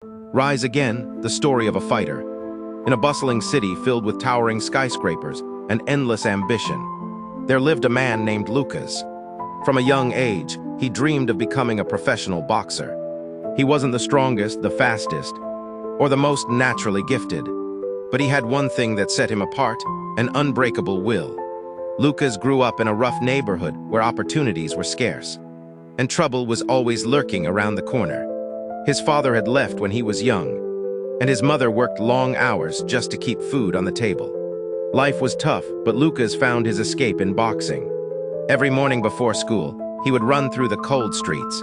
Rise Again, the story of a fighter. In a bustling city filled with towering skyscrapers and endless ambition, there lived a man named Lucas. From a young age, he dreamed of becoming a professional boxer. He wasn't the strongest, the fastest, or the most naturally gifted, but he had one thing that set him apart: an unbreakable will. Lucas grew up in a rough neighborhood where opportunities were scarce, and trouble was always lurking around the corner. His father had left when he was young, and his mother worked long hours just to keep food on the table. Life was tough, but Lucas found his escape in boxing. Every morning before school, he would run through the cold streets,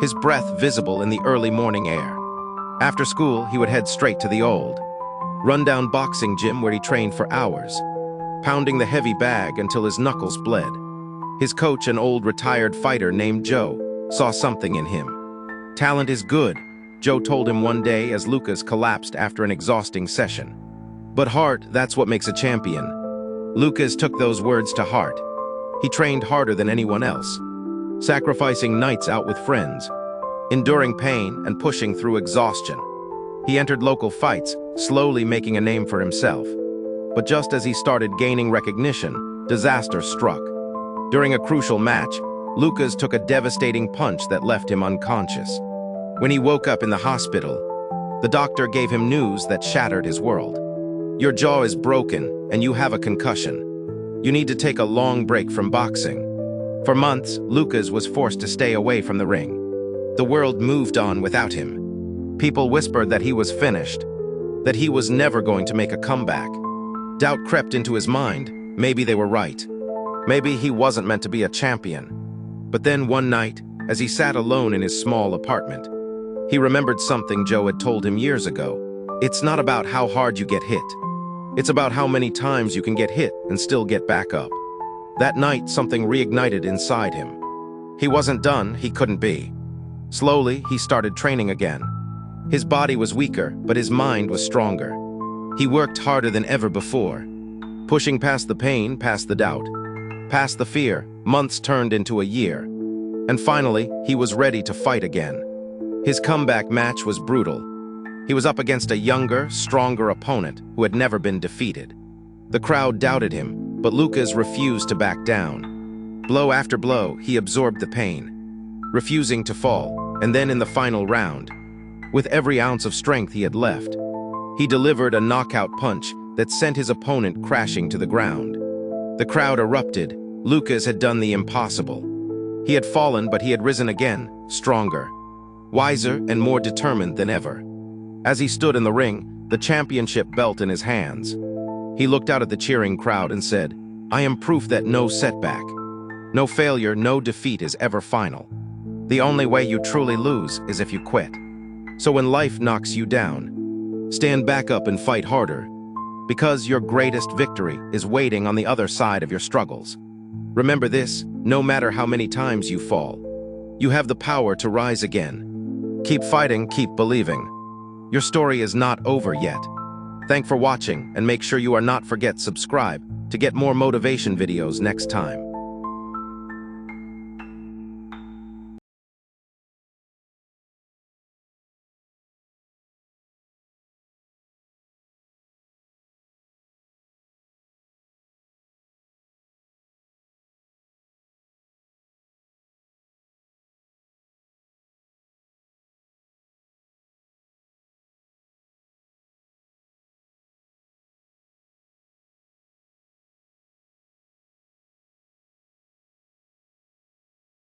his breath visible in the early morning air. After school, he would head straight to the old, rundown boxing gym where he trained for hours, pounding the heavy bag until his knuckles bled. His coach, an old retired fighter named Joe, saw something in him. "Talent is good," Joe told him one day as Lucas collapsed after an exhausting session. "But heart, that's what makes a champion." Lucas took those words to heart. He trained harder than anyone else, sacrificing nights out with friends, enduring pain and pushing through exhaustion. He entered local fights, slowly making a name for himself. But just as he started gaining recognition, disaster struck. During a crucial match, Lucas took a devastating punch that left him unconscious. When he woke up in the hospital, the doctor gave him news that shattered his world. "Your jaw is broken and you have a concussion. You need to take a long break from boxing." For months, Lucas was forced to stay away from the ring. The world moved on without him. People whispered that he was finished, that he was never going to make a comeback. Doubt crept into his mind. Maybe they were right. Maybe he wasn't meant to be a champion. But then one night, as he sat alone in his small apartment, he remembered something Joe had told him years ago. "It's not about how hard you get hit. It's about how many times you can get hit and still get back up." That night, something reignited inside him. He wasn't done, he couldn't be. Slowly, he started training again. His body was weaker, but his mind was stronger. He worked harder than ever before, pushing past the pain, past the doubt, past the fear. Months turned into a year, and finally, he was ready to fight again. His comeback match was brutal. He was up against a younger, stronger opponent who had never been defeated. The crowd doubted him, but Lucas refused to back down. Blow after blow, he absorbed the pain, refusing to fall. And then in the final round, with every ounce of strength he had left, he delivered a knockout punch that sent his opponent crashing to the ground. The crowd erupted. Lucas had done the impossible. He had fallen, but he had risen again, stronger, wiser, and more determined than ever. As he stood in the ring, the championship belt in his hands, he looked out at the cheering crowd and said, "I am proof that no setback, no failure, no defeat is ever final. The only way you truly lose is if you quit." So when life knocks you down, stand back up and fight harder, because your greatest victory is waiting on the other side of your struggles. Remember this: no matter how many times you fall, you have the power to rise again. Keep fighting, keep believing. Your story is not over yet. Thanks for watching, and make sure you are not forget subscribe to get more motivation videos next time.